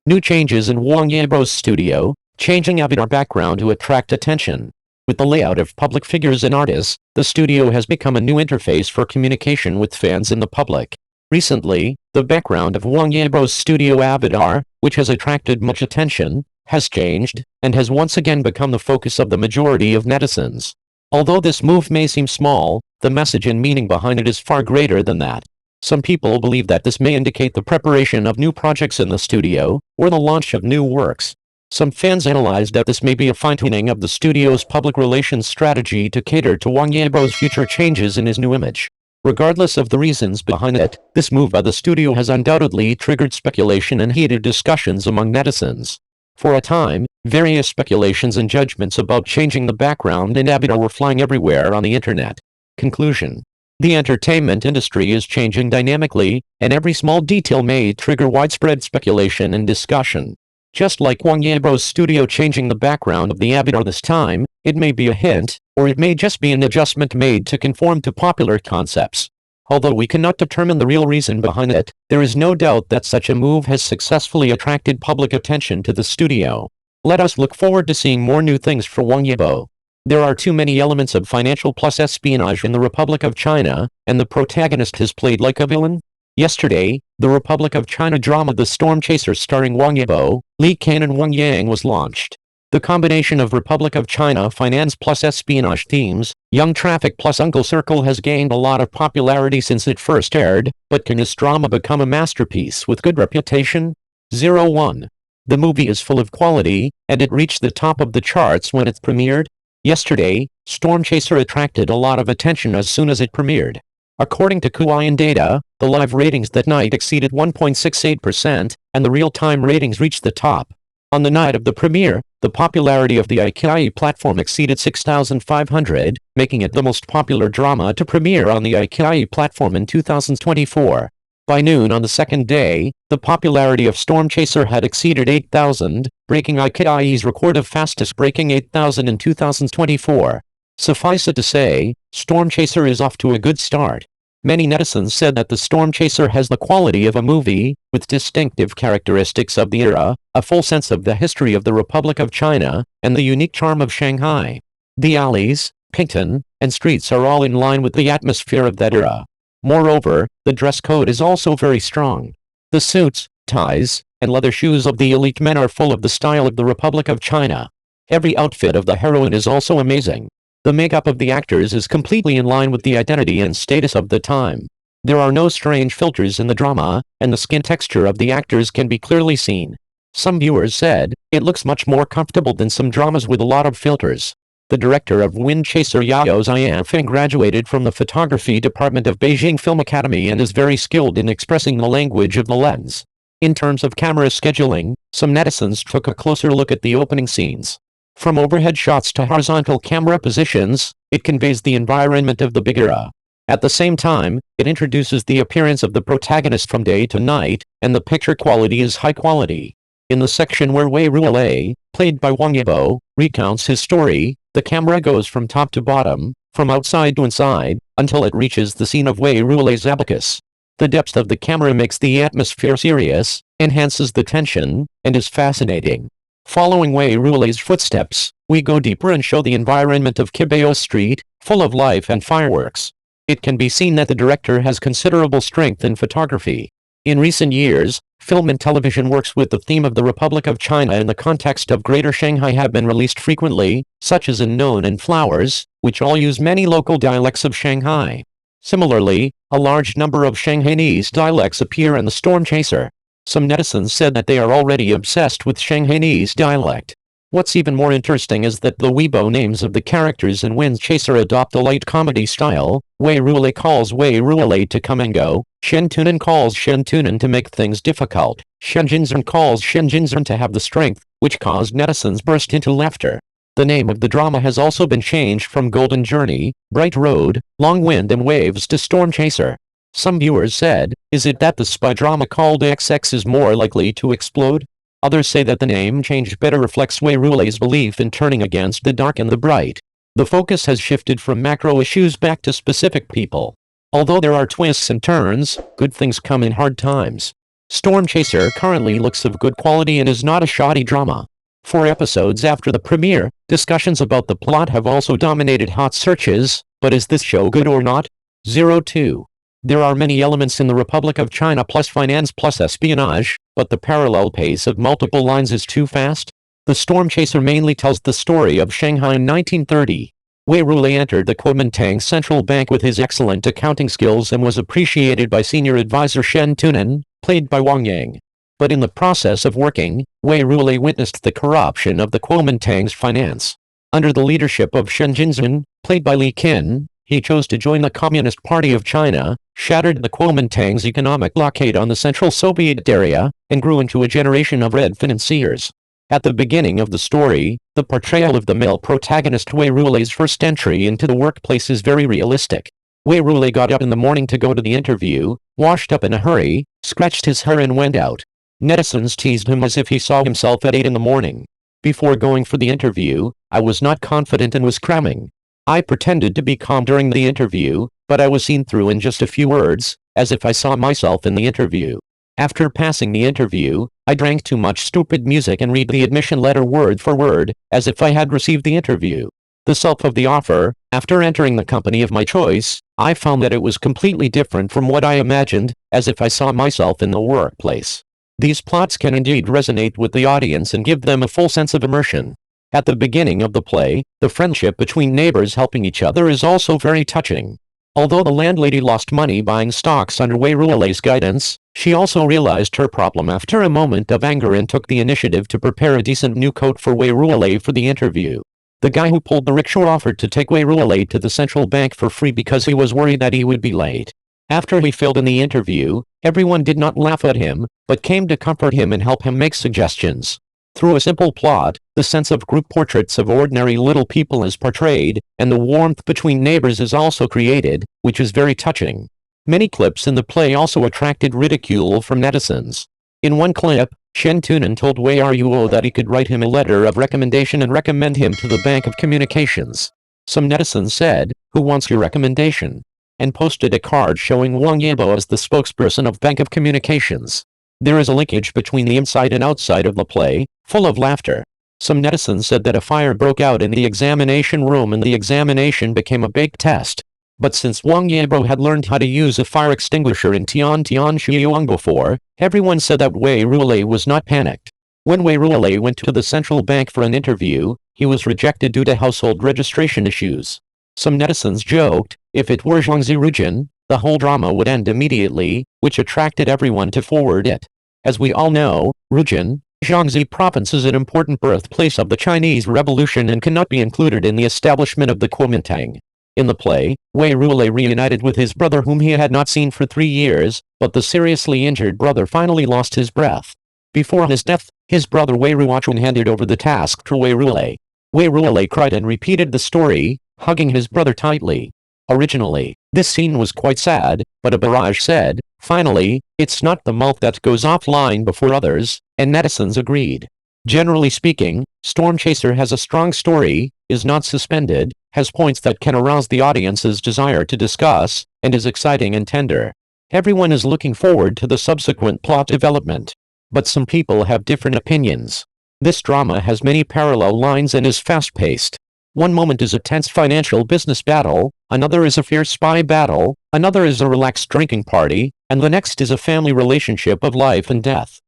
New changes in Wang Yibo's studio, changing avatar background to attract attention. With the layout of public figures and artists, the studio has become a new interface for communication with fans and the public. Recently, the background of Wang Yibo's studio avatar, which has attracted much attention, has changed, and has once again become the focus of the majority of netizens. Although this move may seem small, the message and meaning behind it is far greater than that. Some people believe that this may indicate the preparation of new projects in the studio, or the launch of new works. Some fans analyzed that this may be a fine-tuning of the studio's public relations strategy to cater to Wang Yibo's future changes in his new image. Regardless of the reasons behind it, this move by the studio has undoubtedly triggered speculation and heated discussions among netizens. For a time, various speculations and judgments about changing the background and avatar were flying everywhere on the internet. Conclusion: the entertainment industry is changing dynamically, and every small detail may trigger widespread speculation and discussion. Just like Wang Yibo's studio changing the background of the avatar this time, it may be a hint, or it may just be an adjustment made to conform to popular concepts. Although we cannot determine the real reason behind it, there is no doubt that such a move has successfully attracted public attention to the studio. Let us look forward to seeing more new things for Wang Yibo. There are too many elements of financial plus espionage in the Republic of China, and the protagonist has played like a villain. Yesterday, the Republic of China drama The Storm Chaser starring Wang Yibo, Li Kan and Wang Yang was launched. The combination of Republic of China finance plus espionage themes, Young Traffic plus Uncle Circle has gained a lot of popularity since it first aired, but can this drama become a masterpiece with good reputation? 01. The movie is full of quality, and it reached the top of the charts when it premiered. Yesterday, Storm Chaser attracted a lot of attention as soon as it premiered. According to Kuayan data, the live ratings that night exceeded 1.68%, and the real-time ratings reached the top. On the night of the premiere, the popularity of the iQIYI platform exceeded 6,500, making it the most popular drama to premiere on the iQIYI platform in 2024. By noon on the second day, the popularity of Storm Chaser had exceeded 8,000, breaking iQIYI's record of fastest breaking 8,000 in 2024. Suffice it to say, Storm Chaser is off to a good start. Many netizens said that the Storm Chaser has the quality of a movie, with distinctive characteristics of the era, a full sense of the history of the Republic of China, and the unique charm of Shanghai. The alleys, Pington, and streets are all in line with the atmosphere of that era. Moreover, the dress code is also very strong. The suits, ties, and leather shoes of the elite men are full of the style of the Republic of China. Every outfit of the heroine is also amazing. The makeup of the actors is completely in line with the identity and status of the time. There are no strange filters in the drama, and the skin texture of the actors can be clearly seen. Some viewers said, it looks much more comfortable than some dramas with a lot of filters. The director of Wind Chaser Yao Xianfeng graduated from the photography department of Beijing Film Academy and is very skilled in expressing the language of the lens. In terms of camera scheduling, some netizens took a closer look at the opening scenes. From overhead shots to horizontal camera positions, it conveys the environment of the big era. At the same time, it introduces the appearance of the protagonist from day to night, and the picture quality is high quality. In the section where Wei Ruolei, played by Wang Yibo, recounts his story, the camera goes from top to bottom, from outside to inside, until it reaches the scene of Wei Ruolei's abacus. The depth of the camera makes the atmosphere serious, enhances the tension, and is fascinating. Following Wei Ruolei's footsteps, we go deeper and show the environment of Kibeo Street, full of life and fireworks. It can be seen that the director has considerable strength in photography. In recent years, film and television works with the theme of the Republic of China in the context of Greater Shanghai have been released frequently, such as in Known and Flowers, which all use many local dialects of Shanghai. Similarly, a large number of Shanghainese dialects appear in The Storm Chaser. Some netizens said that they are already obsessed with Shanghainese dialect. What's even more interesting is that the Weibo names of the characters in Wind Chaser adopt a light comedy style. Wei Ruolei calls Wei Ruolei to come and go, Shen Tunan calls Shen Tunan to make things difficult, Shen Jinzhen calls Shen Jinzhen to have the strength, which caused netizens burst into laughter. The name of the drama has also been changed from Golden Journey, Bright Road, Long Wind and Waves to Storm Chaser. Some viewers said, is it that the spy drama called XX is more likely to explode? Others say that the name change better reflects Wei Ruolei's belief in turning against the dark and the bright. The focus has shifted from macro issues back to specific people. Although there are twists and turns, good things come in hard times. Storm Chaser currently looks of good quality and is not a shoddy drama. 4 episodes after the premiere, discussions about the plot have also dominated hot searches, but is this show good or not? 02. There are many elements in the Republic of China plus finance plus espionage, but the parallel pace of multiple lines is too fast. The Storm Chaser mainly tells the story of Shanghai in 1930. Wei Rulei entered the Kuomintang Central Bank with his excellent accounting skills and was appreciated by senior advisor Shen Tunan, played by Wang Yang. But in the process of working, Wei Rulei witnessed the corruption of the Kuomintang's finance. Under the leadership of Shen Jinzhen, played by Li Qin, he chose to join the Communist Party of China, shattered the Kuomintang's economic blockade on the Central Soviet area, and grew into a generation of red financiers. At the beginning of the story, the portrayal of the male protagonist Wei Rulei's first entry into the workplace is very realistic. Wei Rulei got up in the morning to go to the interview, washed up in a hurry, scratched his hair and went out. Netizens teased him as if he saw himself at 8 in the morning. Before going for the interview, I was not confident and was cramming. I pretended to be calm during the interview, but I was seen through in just a few words, as if I saw myself in the interview. After passing the interview, I drank too much stupid music and read the admission letter word for word, as if I had received the interview. The self of the offer, after entering the company of my choice, I found that it was completely different from what I imagined, as if I saw myself in the workplace. These plots can indeed resonate with the audience and give them a full sense of immersion. At the beginning of the play, the friendship between neighbors helping each other is also very touching. Although the landlady lost money buying stocks under Wei Rulei's guidance, she also realized her problem after a moment of anger and took the initiative to prepare a decent new coat for Wei Rulei for the interview. The guy who pulled the rickshaw offered to take Wei Rulei to the central bank for free because he was worried that he would be late. After he failed in the interview, everyone did not laugh at him, but came to comfort him and help him make suggestions. Through a simple plot, the sense of group portraits of ordinary little people is portrayed, and the warmth between neighbors is also created, which is very touching. Many clips in the play also attracted ridicule from netizens. In one clip, Shen Tunan told Wei Ruo that he could write him a letter of recommendation and recommend him to the Bank of Communications. Some netizens said, "Who wants your recommendation?" and posted a card showing Wang Yibo as the spokesperson of Bank of Communications. There is a linkage between the inside and outside of the play, full of laughter. Some netizens said that a fire broke out in the examination room and the examination became a big test. But since Wang Yibo had learned how to use a fire extinguisher in Tian Shiyuang before, everyone said that Wei Rulei was not panicked. When Wei Rulei went to the central bank for an interview, he was rejected due to household registration issues. Some netizens joked, if it were Zhangzi Rujin, the whole drama would end immediately, which attracted everyone to forward it. As we all know, Rujin, Zhangzi province is an important birthplace of the Chinese Revolution and cannot be included in the establishment of the Kuomintang. In the play, Wei Rulei reunited with his brother whom he had not seen for 3 years, but the seriously injured brother finally lost his breath. Before his death, his brother Wei Ruochun handed over the task to Wei Rulei. Wei Rulei cried and repeated the story, hugging his brother tightly. Originally, this scene was quite sad, but a barrage said, "Finally, it's not the mouth that goes offline before others," and netizens agreed. Generally speaking, Storm Chaser has a strong story, is not suspended, has points that can arouse the audience's desire to discuss, and is exciting and tender. Everyone is looking forward to the subsequent plot development. But some people have different opinions. This drama has many parallel lines and is fast-paced. One moment is a tense financial business battle, another is a fierce spy battle, another is a relaxed drinking party, and the next is a family relationship of life and death.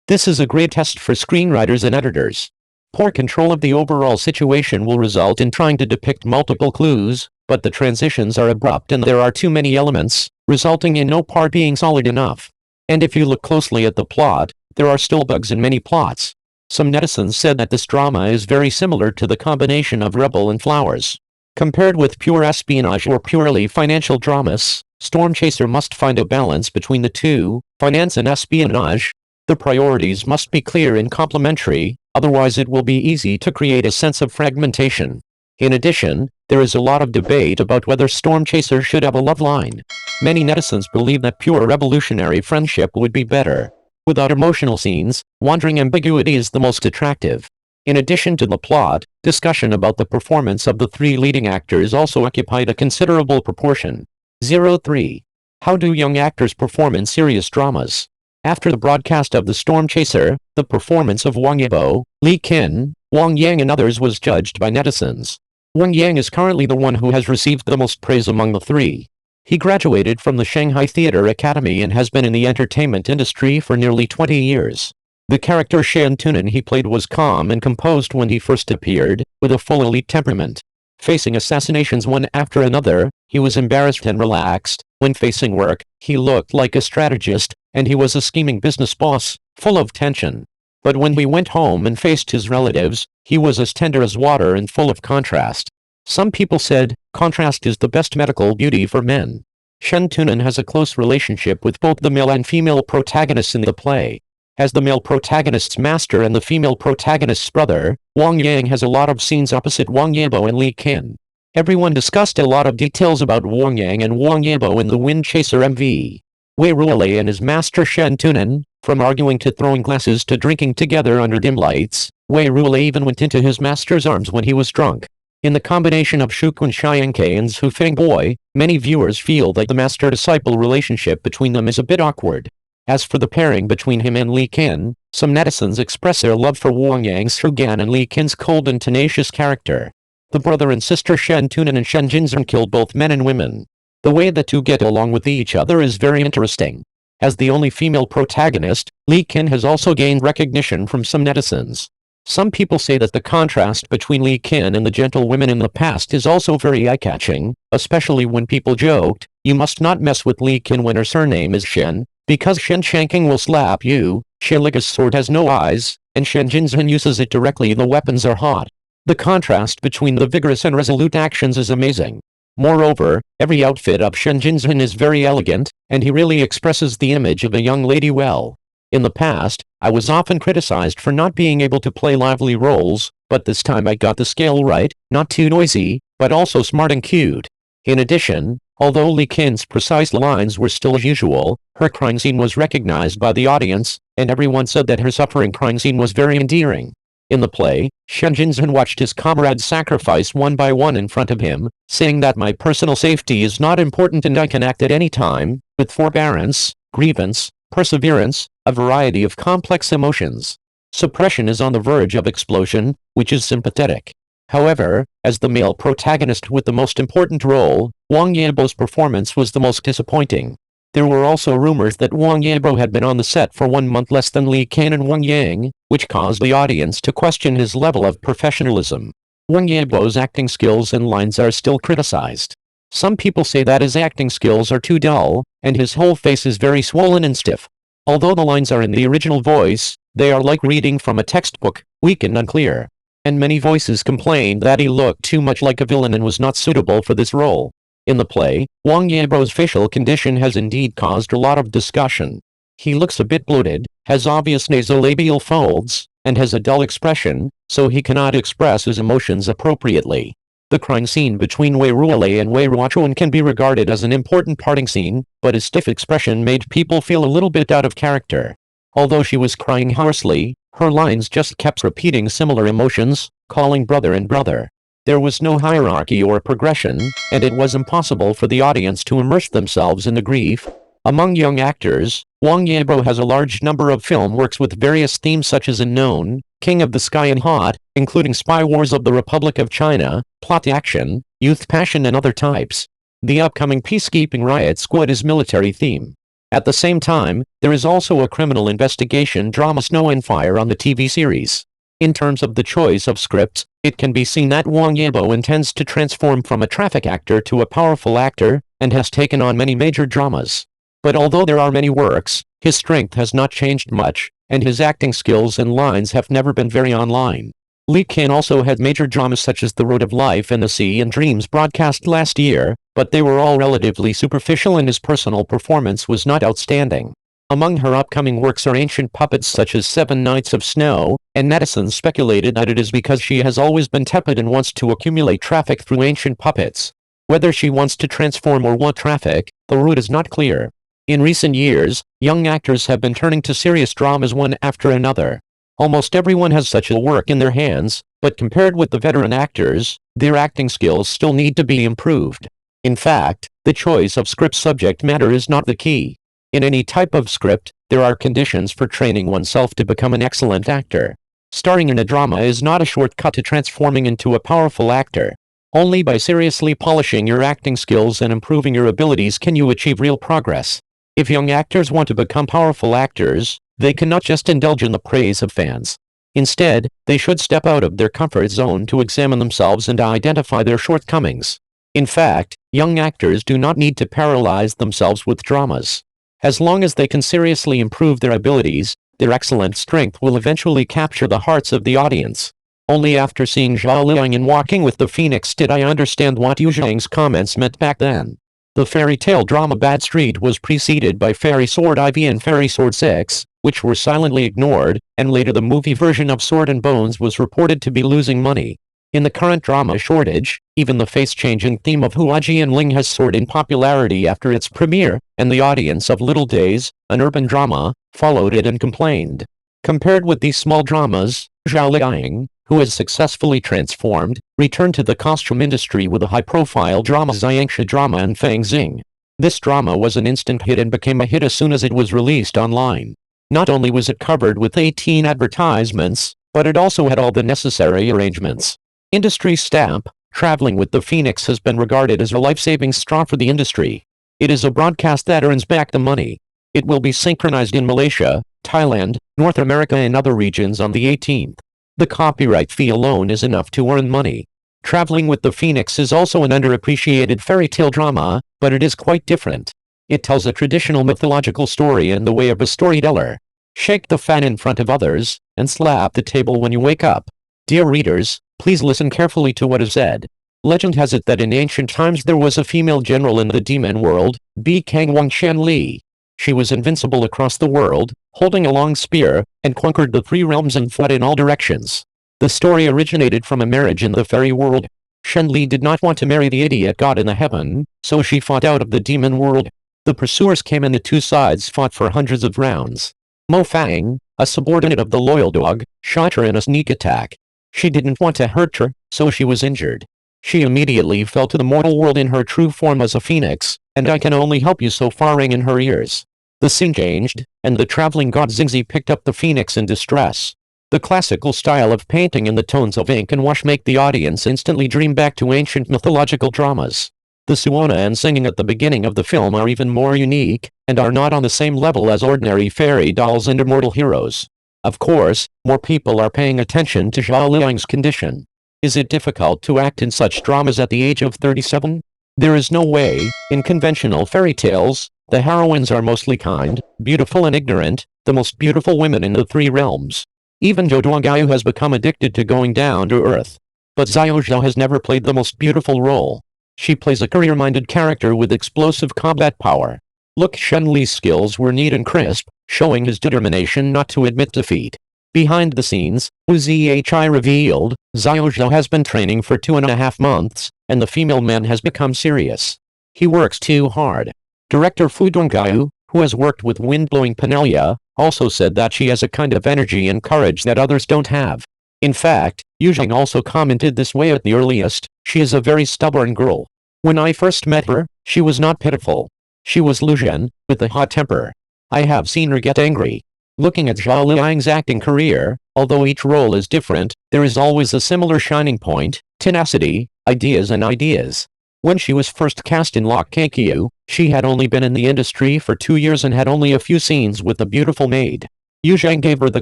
This is a great test for screenwriters and editors. Poor control of the overall situation will result in trying to depict multiple clues, but the transitions are abrupt and there are too many elements, resulting in no part being solid enough. And if you look closely at the plot, there are still bugs in many plots. Some netizens said that this drama is very similar to the combination of Rebel and Flowers. Compared with pure espionage or purely financial dramas, Storm Chaser must find a balance between the two, finance and espionage. The priorities must be clear and complementary, otherwise it will be easy to create a sense of fragmentation. In addition, there is a lot of debate about whether Storm Chaser should have a love line. Many netizens believe that pure revolutionary friendship would be better. Without emotional scenes, wandering ambiguity is the most attractive. In addition to the plot, discussion about the performance of the 3 leading actors also occupied a considerable proportion. 03. How do young actors perform in serious dramas? After the broadcast of The Storm Chaser, the performance of Wang Yibo, Li Qin, Wang Yang and others was judged by netizens. Wang Yang is currently the one who has received the most praise among the three. He graduated from the Shanghai Theatre Academy and has been in the entertainment industry for nearly 20 years. The character Shan Tunan he played was calm and composed when he first appeared, with a full elite temperament. Facing assassinations one after another, he was embarrassed and relaxed. When facing work, he looked like a strategist, and he was a scheming business boss, full of tension. But when he went home and faced his relatives, he was as tender as water and full of contrast. Some people said, contrast is the best medical beauty for men. Shan Tunan has a close relationship with both the male and female protagonists in the play. As the male protagonist's master and the female protagonist's brother, Wang Yang has a lot of scenes opposite Wang Yibo and Li Qin. Everyone discussed a lot of details about Wang Yang and Wang Yibo in the Wind Chaser MV. Wei Ruolei and his master Shan Tunan, from arguing to throwing glasses to drinking together under dim lights, Wei Ruolei even went into his master's arms when he was drunk. In the combination of Shukun Xianke and Zhu Fengboy, many viewers feel that the master-disciple relationship between them is a bit awkward. As for the pairing between him and Li Qin, some netizens express their love for Wang Yang's Sugan and Li Qin's cold and tenacious character. The brother and sister Shan Tunan and Shen Jinzhen killed both men and women. The way the two get along with each other is very interesting. As the only female protagonist, Li Qin has also gained recognition from some netizens. Some people say that the contrast between Li Qin and the gentlewomen in the past is also very eye-catching, especially when people joked, "You must not mess with Li Qin when her surname is Shen, because Shen Shanking will slap you, Shiliga's sword has no eyes, and Shen Jinzhen uses it directly the weapons are hot." The contrast between the vigorous and resolute actions is amazing. Moreover, every outfit of Shen Jinzhen is very elegant, and he really expresses the image of a young lady well. In the past, I was often criticized for not being able to play lively roles, but this time I got the scale right, not too noisy, but also smart and cute. In addition, although Li Qin's precise lines were still as usual, her crying scene was recognized by the audience, and everyone said that her suffering crying scene was very endearing. In the play, Shen Jinzhen watched his comrades sacrifice one by one in front of him, saying that my personal safety is not important and I can act at any time, with forbearance, grievance, perseverance, a variety of complex emotions. Suppression is on the verge of explosion, which is sympathetic. However, as the male protagonist with the most important role, Wang Yibo's performance was the most disappointing. There were also rumors that Wang Yibo had been on the set for 1 month less than Li Qin and Wang Yang, which caused the audience to question his level of professionalism. Wang Yibo's acting skills and lines are still criticized. Some people say that his acting skills are too dull, and his whole face is very swollen and stiff. Although the lines are in the original voice, they are like reading from a textbook, weak and unclear. And many voices complained that he looked too much like a villain and was not suitable for this role. In the play, Wang Yibo's facial condition has indeed caused a lot of discussion. He looks a bit bloated, has obvious nasolabial folds, and has a dull expression, so he cannot express his emotions appropriately. The crying scene between Wei Ruolei and Wei Ruochuan can be regarded as an important parting scene, but his stiff expression made people feel a little bit out of character. Although she was crying hoarsely, her lines just kept repeating similar emotions, calling brother and brother. There was no hierarchy or progression, and it was impossible for the audience to immerse themselves in the grief. Among young actors, Wang Yibo has a large number of film works with various themes such as Unknown, King of the Sky and Hot, including Spy Wars of the Republic of China, Plot Action, Youth Passion and other types. The upcoming Peacekeeping Riot Squad is military theme. At the same time, there is also a criminal investigation drama Snow and Fire on the TV series. In terms of the choice of scripts, it can be seen that Wang Yibo intends to transform from a traffic actor to a powerful actor, and has taken on many major dramas. But although there are many works, his strength has not changed much, and his acting skills and lines have never been very online. Li Qin also had major dramas such as The Road of Life and The Sea and Dreams broadcast last year, but they were all relatively superficial and his personal performance was not outstanding. Among her upcoming works are ancient puppets such as 7 Nights of Snow, and netizens speculated that it is because she has always been tepid and wants to accumulate traffic through ancient puppets. Whether she wants to transform or want traffic, the route is not clear. In recent years, young actors have been turning to serious dramas one after another. Almost everyone has such a work in their hands, but compared with the veteran actors, their acting skills still need to be improved. In fact, the choice of script subject matter is not the key. In any type of script, There are conditions for training oneself to become an excellent actor. Starring in a drama is not a shortcut to transforming into a powerful actor. Only by seriously polishing your acting skills and improving your abilities can you achieve real progress. If young actors want to become powerful actors, they cannot just indulge in the praise of fans. Instead, they should step out of their comfort zone to examine themselves and identify their shortcomings. In fact, young actors do not need to paralyze themselves with dramas. As long as they can seriously improve their abilities, their excellent strength will eventually capture the hearts of the audience. Only after seeing Zhao Liang in Walking with the Phoenix did I understand what Yu Zhang's comments meant back then. The fairy tale drama Bad Street was preceded by Fairy Sword IV and Fairy Sword 6, which were silently ignored, and later the movie version of Sword and Bones was reported to be losing money. In the current drama shortage, even the face-changing theme of Hua Jianling has soared in popularity after its premiere, and the audience of Little Days, an urban drama, followed it and complained. Compared with these small dramas, Zhao Liang, who has successfully transformed, returned to the costume industry with a high-profile drama Xiangsha drama and Fang Xing. This drama was an instant hit and became a hit as soon as it was released online. Not only was it covered with 18 advertisements, but it also had all the necessary arrangements. Industry stamp, Traveling with the Phoenix has been regarded as a life-saving straw for the industry. It is a broadcast that earns back the money. It will be synchronized in Malaysia, Thailand, North America and other regions on the 18th. The copyright fee alone is enough to earn money. Traveling with the Phoenix is also an underappreciated fairy tale drama, but it is quite different. It tells a traditional mythological story in the way of a storyteller. Shake the fan in front of others, and slap the table when you wake up. Dear readers, please listen carefully to what is said. Legend has it that in ancient times there was a female general in the demon world, Kang Wang Shanli. She was invincible across the world, holding a long spear, and conquered the 3 realms and fled in all directions. The story originated from a marriage in the fairy world. Shenli did not want to marry the idiot god in the heaven, so she fought out of the demon world. The pursuers came and the 2 sides fought for hundreds of rounds. Mo Fang, a subordinate of the loyal dog, shot her in a sneak attack. She didn't want to hurt her, so she was injured. She immediately fell to the mortal world in her true form as a phoenix, and I can only help you so far rang in her ears. The scene changed, and the traveling god Xingzi picked up the phoenix in distress. The classical style of painting and the tones of ink and wash make the audience instantly dream back to ancient mythological dramas. The suona and singing at the beginning of the film are even more unique, and are not on the same level as ordinary fairy dolls and immortal heroes. Of course, more people are paying attention to Zhao Liang's condition. Is it difficult to act in such dramas at the age of 37? There is no way. In conventional fairy tales, the heroines are mostly kind, beautiful and ignorant, the most beautiful women in the 3 realms. Even Zhou Duangyu has become addicted to going down to earth. But Xiao Zhao has never played the most beautiful role. She plays a career-minded character with explosive combat power. Look, Shenli's skills were neat and crisp, showing his determination not to admit defeat. Behind the scenes, Wu Zhi revealed, Xiao Zhao has been training for 2.5 months, and the female man has become serious. He works too hard. Director Fu Dongyu, who has worked with wind-blowing Penelia, also said that she has a kind of energy and courage that others don't have. In fact, Yu Zhang also commented this way at the earliest, she is a very stubborn girl. When I first met her, she was not pitiful. She was Lu Zhen, with a hot temper. I have seen her get angry. Looking at Zhao Liang's acting career, although each role is different, there is always a similar shining point, tenacity, ideas. When she was first cast in Lock Kakyu, she had only been in the industry for 2 years and had only a few scenes with the beautiful maid. Yu Zhang gave her the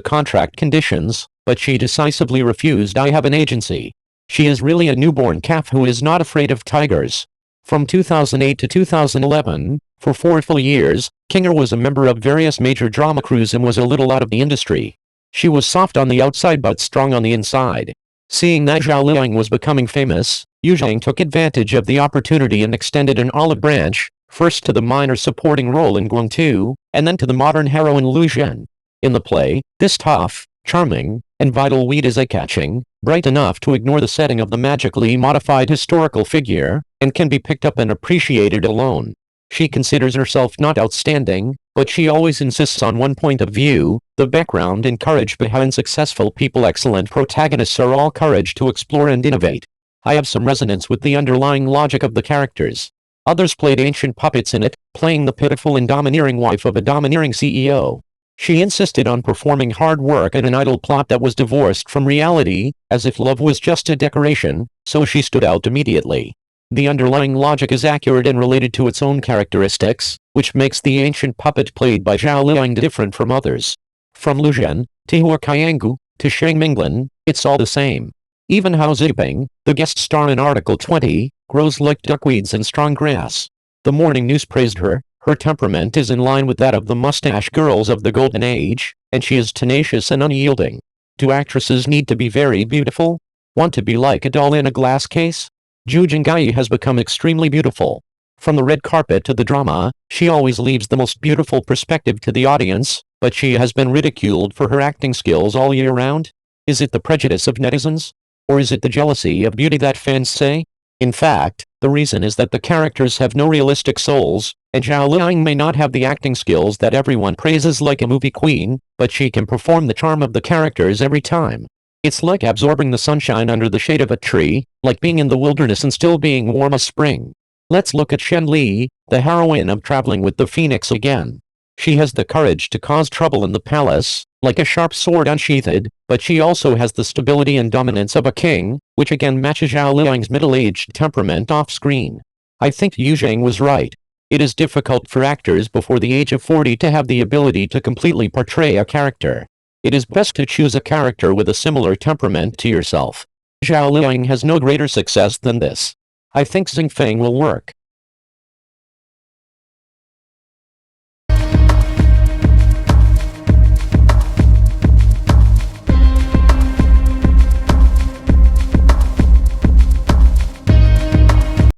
contract conditions, but she decisively refused. I have an agency. She is really a newborn calf who is not afraid of tigers. From 2008 to 2011, for 4 full years, Kinger was a member of various major drama crews and was a little out of the industry. She was soft on the outside but strong on the inside. Seeing that Zhao Liang was becoming famous, Yu Zhang took advantage of the opportunity and extended an olive branch, first to the minor supporting role in Guang 2, and then to the modern heroine Lu Zhen. In the play, this tough, charming, and vital lead is eye-catching, bright enough to ignore the setting of the magically modified historical figure, and can be picked up and appreciated alone. She considers herself not outstanding, but she always insists on one point of view, the background and courage behind successful people. Excellent protagonists are all courage to explore and innovate. I have some resonance with the underlying logic of the characters. Others played ancient puppets in it, playing the pitiful and domineering wife of a domineering CEO. She insisted on performing hard work in an idle plot that was divorced from reality, as if love was just a decoration, so she stood out immediately. The underlying logic is accurate and related to its own characteristics, which makes the ancient puppet played by Zhao Liang different from others. From Lu Zhen, to Hua Qiangu, to Shang Minglan, it's all the same. Even Hao Ziping, the guest star in Article 20, grows like duckweeds in strong grass. The morning news praised her. Her temperament is in line with that of the mustache girls of the golden age, and she is tenacious and unyielding. Do actresses need to be very beautiful? Want to be like a doll in a glass case? Zhu Jinggai has become extremely beautiful. From the red carpet to the drama, she always leaves the most beautiful perspective to the audience, but she has been ridiculed for her acting skills all year round. Is it the prejudice of netizens? Or is it the jealousy of beauty that fans say? In fact, the reason is that the characters have no realistic souls, and Zhao Liang may not have the acting skills that everyone praises like a movie queen, but she can perform the charm of the characters every time. It's like absorbing the sunshine under the shade of a tree, like being in the wilderness and still being warm as spring. Let's look at Shen Li, the heroine of Traveling with the Phoenix again. She has the courage to cause trouble in the palace, like a sharp sword unsheathed, but she also has the stability and dominance of a king, which again matches Zhao Liang's middle-aged temperament off-screen. I think Yu Zhang was right. It is difficult for actors before the age of 40 to have the ability to completely portray a character. It is best to choose a character with a similar temperament to yourself. Zhao Liang has no greater success than this. I think Xing Feng will work.